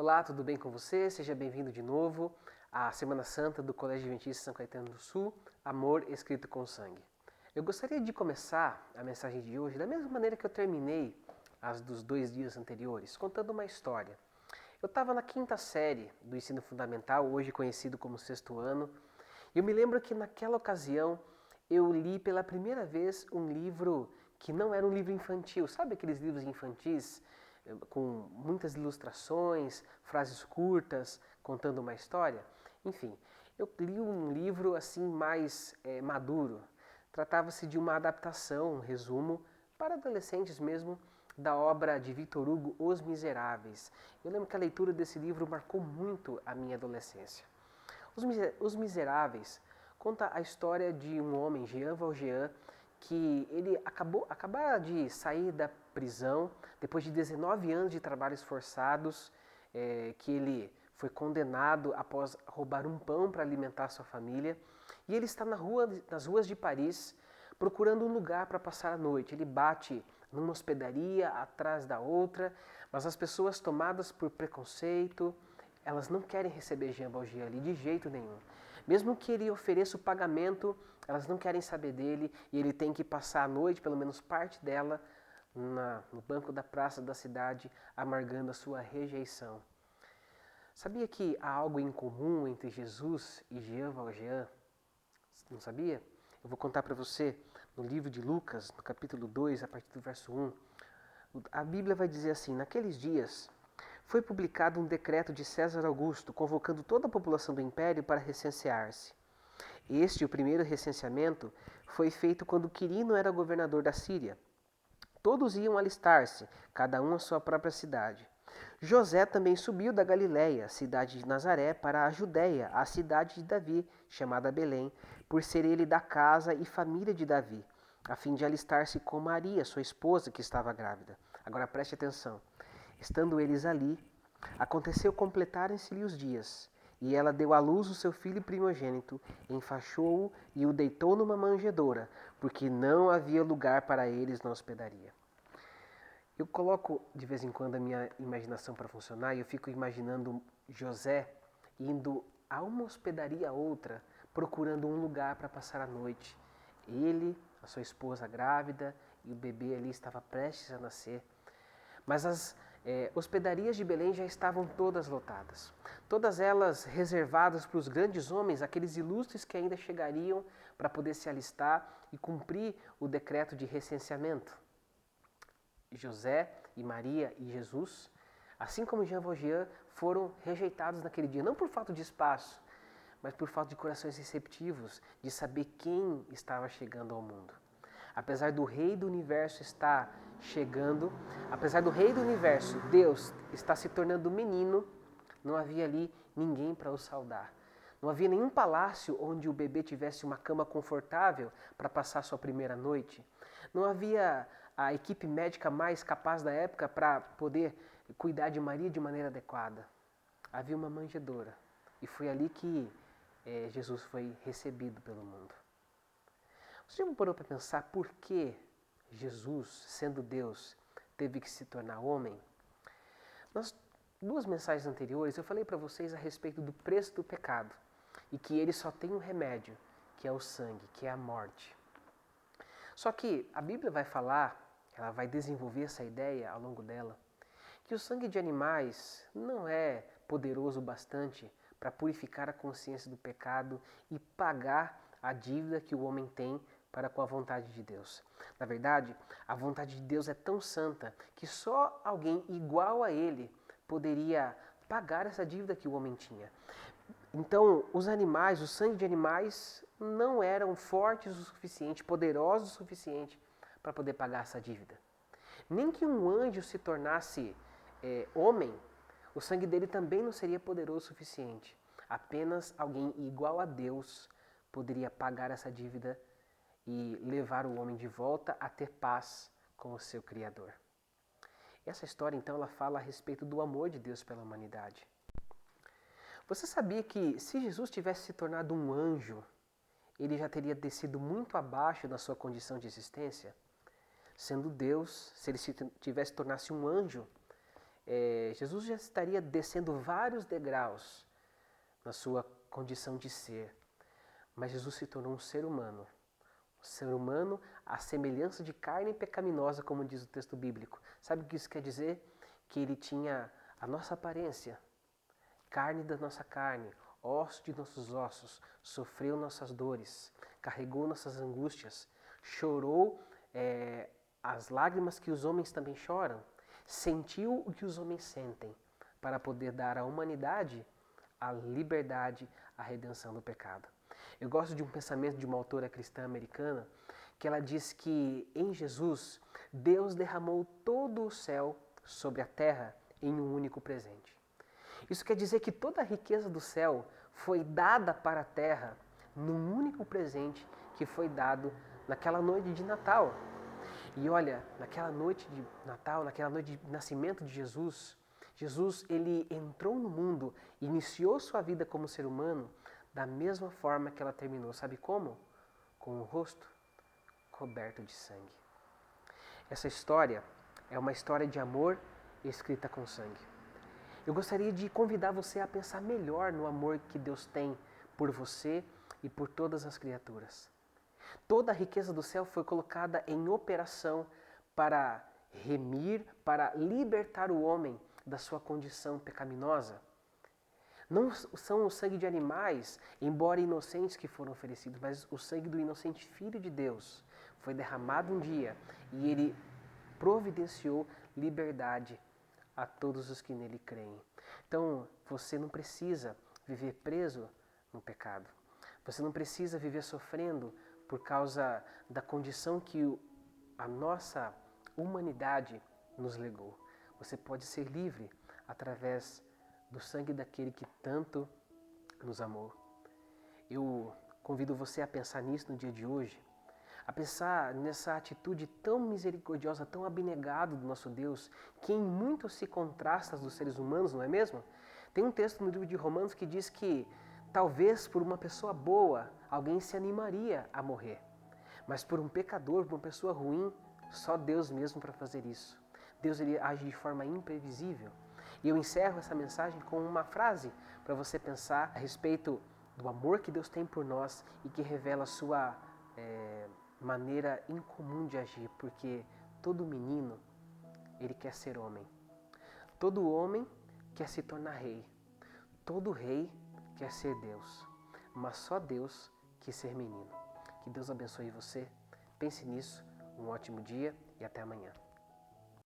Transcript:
Olá, tudo bem com você? Seja bem-vindo de novo à Semana Santa do Colégio Adventista São Caetano do Sul, Amor Escrito com Sangue. Eu gostaria de começar a mensagem de hoje da mesma maneira que eu terminei as dos 2 dias anteriores, contando uma história. Eu estava na 5ª série do ensino fundamental, hoje conhecido como 6º ano, e eu me lembro que naquela ocasião eu li pela primeira vez um livro que não era um livro infantil. Sabe aqueles livros infantis com muitas ilustrações, frases curtas, contando uma história? Enfim, eu li um livro assim mais maduro. Tratava-se de uma adaptação, um resumo, para adolescentes mesmo, da obra de Victor Hugo, Os Miseráveis. Eu lembro que a leitura desse livro marcou muito a minha adolescência. Os Miseráveis conta a história de um homem, Jean Valjean, que ele acabara de sair da prisão depois de 19 anos de trabalhos forçados, que ele foi condenado após roubar um pão para alimentar sua família. E ele está nas ruas de Paris procurando um lugar para passar a noite. Ele bate numa hospedaria atrás da outra, mas as pessoas tomadas por preconceito, elas não querem receber Jean Valjean ali de jeito nenhum. Mesmo que ele ofereça o pagamento, elas não querem saber dele e ele tem que passar a noite, pelo menos parte dela, no banco da praça da cidade, amargando a sua rejeição. Sabia que há algo em comum entre Jesus e Jean Valjean? Não sabia? Eu vou contar para você no livro de Lucas, no capítulo 2, a partir do verso 1. A Bíblia vai dizer assim: naqueles dias foi publicado um decreto de César Augusto convocando toda a população do império para recensear-se. O primeiro recenseamento, foi feito quando Quirino era governador da Síria. Todos iam alistar-se, cada um à sua própria cidade. José também subiu da Galiléia, cidade de Nazaré, para a Judéia, a cidade de Davi, chamada Belém, por ser ele da casa e família de Davi, a fim de alistar-se com Maria, sua esposa, que estava grávida. Agora preste atenção. Estando eles ali, aconteceu completarem-se-lhe os dias, e ela deu à luz o seu filho primogênito, enfaixou-o e o deitou numa manjedoura, porque não havia lugar para eles na hospedaria. Eu coloco de vez em quando a minha imaginação para funcionar e eu fico imaginando José indo a uma hospedaria a outra, procurando um lugar para passar a noite. Ele, a sua esposa grávida e o bebê ali estava prestes a nascer. Mas as hospedarias de Belém já estavam todas lotadas. Todas elas reservadas para os grandes homens, aqueles ilustres que ainda chegariam para poder se alistar e cumprir o decreto de recenseamento. José e Maria e Jesus, assim como Jean Valjean, foram rejeitados naquele dia, não por falta de espaço, mas por falta de corações receptivos, de saber quem estava chegando ao mundo. Apesar do Rei do Universo estar chegando, apesar do Rei do Universo, Deus, está se tornando menino, não havia ali ninguém para o saudar. Não havia nenhum palácio onde o bebê tivesse uma cama confortável para passar sua primeira noite. Não havia a equipe médica mais capaz da época para poder cuidar de Maria de maneira adequada. Havia uma manjedoura. E foi ali que Jesus foi recebido pelo mundo. Você já parou para pensar por que Jesus, sendo Deus, teve que se tornar homem? Nas 2 mensagens anteriores eu falei para vocês a respeito do preço do pecado e que ele só tem um remédio, que é o sangue, que é a morte. Só que a Bíblia vai falar, ela vai desenvolver essa ideia ao longo dela, que o sangue de animais não é poderoso bastante para purificar a consciência do pecado e pagar a dívida que o homem tem para com a vontade de Deus. Na verdade, a vontade de Deus é tão santa que só alguém igual a ele poderia pagar essa dívida que o homem tinha. Então, os animais, o sangue de animais não eram fortes o suficiente, poderosos o suficiente para poder pagar essa dívida. Nem que um anjo se tornasse homem, o sangue dele também não seria poderoso o suficiente. Apenas alguém igual a Deus poderia pagar essa dívida e levar o homem de volta a ter paz com o seu Criador. Essa história, então, ela fala a respeito do amor de Deus pela humanidade. Você sabia que se Jesus tivesse se tornado um anjo, ele já teria descido muito abaixo da sua condição de existência? Sendo Deus, se ele tivesse tornasse um anjo, Jesus já estaria descendo vários degraus na sua condição de ser, mas Jesus se tornou um ser humano. Um ser humano à semelhança de carne pecaminosa, como diz o texto bíblico. Sabe o que isso quer dizer? Que ele tinha a nossa aparência, carne da nossa carne, osso de nossos ossos, sofreu nossas dores, carregou nossas angústias, chorou as lágrimas que os homens também choram, sentiu o que os homens sentem, para poder dar à humanidade a liberdade, a redenção do pecado. Eu gosto de um pensamento de uma autora cristã americana, que ela diz que em Jesus, Deus derramou todo o céu sobre a terra em um único presente. Isso quer dizer que toda a riqueza do céu foi dada para a terra num único presente que foi dado naquela noite de Natal. E olha, naquela noite de Natal, naquela noite de nascimento de Jesus, ele entrou no mundo, iniciou sua vida como ser humano da mesma forma que ela terminou. Sabe como? Com o rosto coberto de sangue. Essa história é uma história de amor escrita com sangue. Eu gostaria de convidar você a pensar melhor no amor que Deus tem por você e por todas as criaturas. Toda a riqueza do céu foi colocada em operação para remir, para libertar o homem da sua condição pecaminosa. Não são o sangue de animais, embora inocentes, que foram oferecidos, mas o sangue do inocente Filho de Deus foi derramado um dia e ele providenciou liberdade a todos os que nele creem. Então, você não precisa viver preso no pecado. Você não precisa viver sofrendo por causa da condição que a nossa humanidade nos legou. Você pode ser livre através do sangue daquele que tanto nos amou. Eu convido você a pensar nisso no dia de hoje, a pensar nessa atitude tão misericordiosa, tão abnegada do nosso Deus, que em muito se contrasta dos seres humanos, não é mesmo? Tem um texto no livro de Romanos que diz que talvez por uma pessoa boa alguém se animaria a morrer, mas por um pecador, por uma pessoa ruim, só Deus mesmo para fazer isso. Deus ele age de forma imprevisível. E eu encerro essa mensagem com uma frase para você pensar a respeito do amor que Deus tem por nós e que revela a sua maneira incomum de agir, porque todo menino, ele quer ser homem. Todo homem quer se tornar rei. Todo rei quer ser Deus. Mas só Deus quer ser menino. Que Deus abençoe você. Pense nisso. Um ótimo dia e até amanhã.